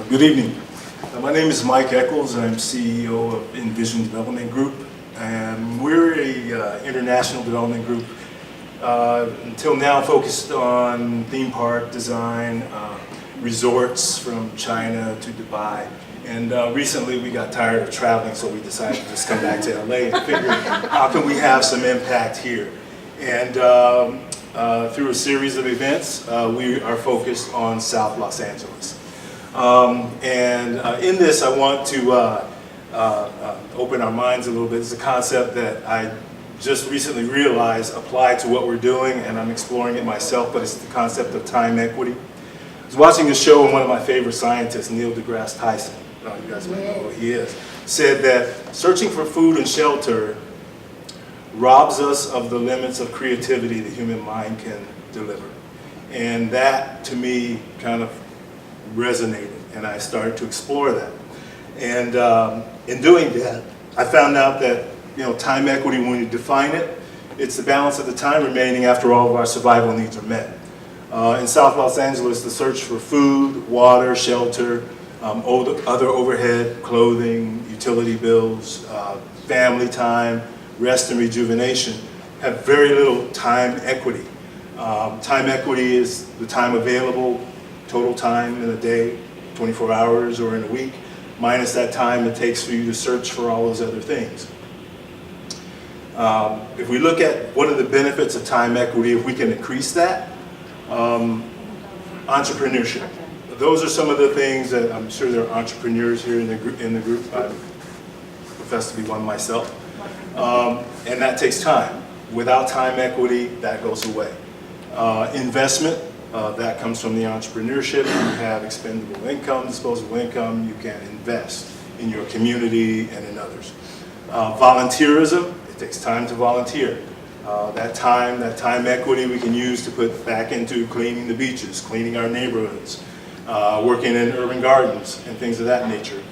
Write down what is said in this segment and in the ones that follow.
Good evening. My name is Mike Echols. I'm CEO of Envision Development Group, and we're a international development group until now focused on theme park design, resorts from China to Dubai. And recently we got tired of traveling, so we decided to just come back to LA and figure how can we have some impact here. And through a series of events, we are focused on South Los Angeles. In this, I want to open our minds a little bit. It's a concept that I just recently realized applied to what we're doing, and I'm exploring it myself, but it's the concept of time equity. I was watching a show, and one of my favorite scientists, Neil deGrasse Tyson, you guys might know who he is, said that searching for food and shelter robs us of the limits of creativity the human mind can deliver. And that, to me, kind of resonated, and I started to explore that. And in doing that, I found out that time equity, when you define it, it's the balance of the time remaining after all of our survival needs are met. In South Los Angeles, the search for food, water, shelter, other overhead, clothing, utility bills, family time, rest and rejuvenation have very little time equity. Time equity is the time available, total time in a day, 24 hours or in a week, minus that time it takes for you to search for all those other things. If we look at what are the benefits of time equity, if we can increase that, entrepreneurship. Those are some of the things that I'm sure there are entrepreneurs here in the group. I profess to be one myself. And that takes time. Without time equity, that goes away. Investment, that comes from the entrepreneurship. You have expendable income, disposable income. You can invest in your community and in others. Volunteerism, it takes time to volunteer. That time equity we can use to put back into cleaning the beaches, cleaning our neighborhoods, working in urban gardens and things of that nature.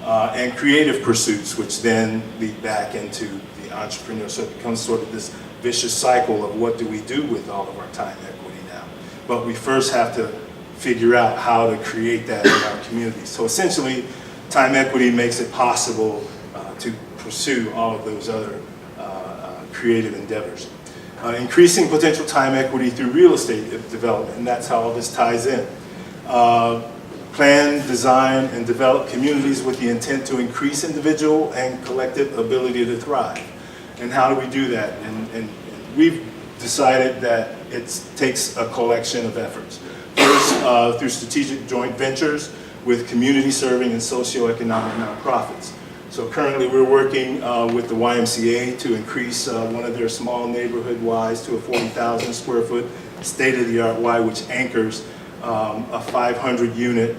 And creative pursuits, which then lead back into the entrepreneur. So it becomes sort of this vicious cycle of what do we do with all of our time equity now. But we first have to figure out how to create that in our communities. So essentially, time equity makes it possible to pursue all of those other creative endeavors. Increasing potential time equity through real estate development, and that's how all this ties in. Plan, design, and develop communities with the intent to increase individual and collective ability to thrive. And how do we do that? And we've decided that it takes a collection of efforts. First, through strategic joint ventures with community-serving and socioeconomic nonprofits. So currently we're working with the YMCA to increase one of their small neighborhood Ys to a 40,000 square foot state-of-the-art Y, which anchors a 500-unit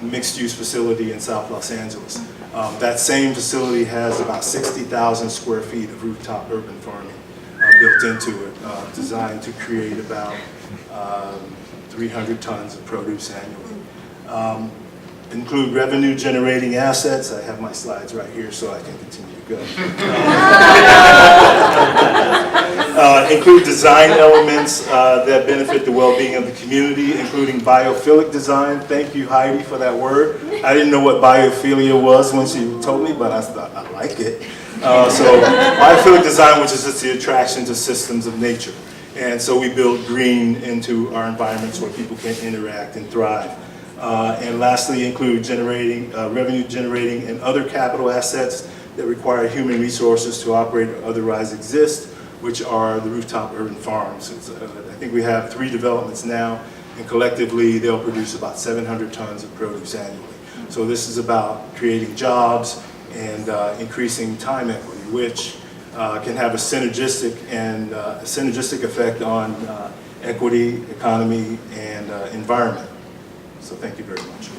mixed-use facility in South Los Angeles. That same facility has about 60,000 square feet of rooftop urban farming built into it, designed to create about 300 tons of produce annually. Include revenue-generating assets. I have my slides right here so I can continue to go. Include design elements that benefit the well-being of the community, including biophilic design. Thank you, Heidi, for that word. I didn't know what biophilia was when she told me, but I thought I like it. So biophilic design, which is just the attraction to systems of nature. And so we build green into our environments where people can interact and thrive. And lastly, include revenue-generating and other capital assets that require human resources to operate or otherwise exist, which are the rooftop urban farms. I think we have 3 developments now, and collectively they'll produce about 700 tons of produce annually. So this is about creating jobs and increasing time equity, which can have a synergistic effect on equity, economy, and environment. So thank you very much.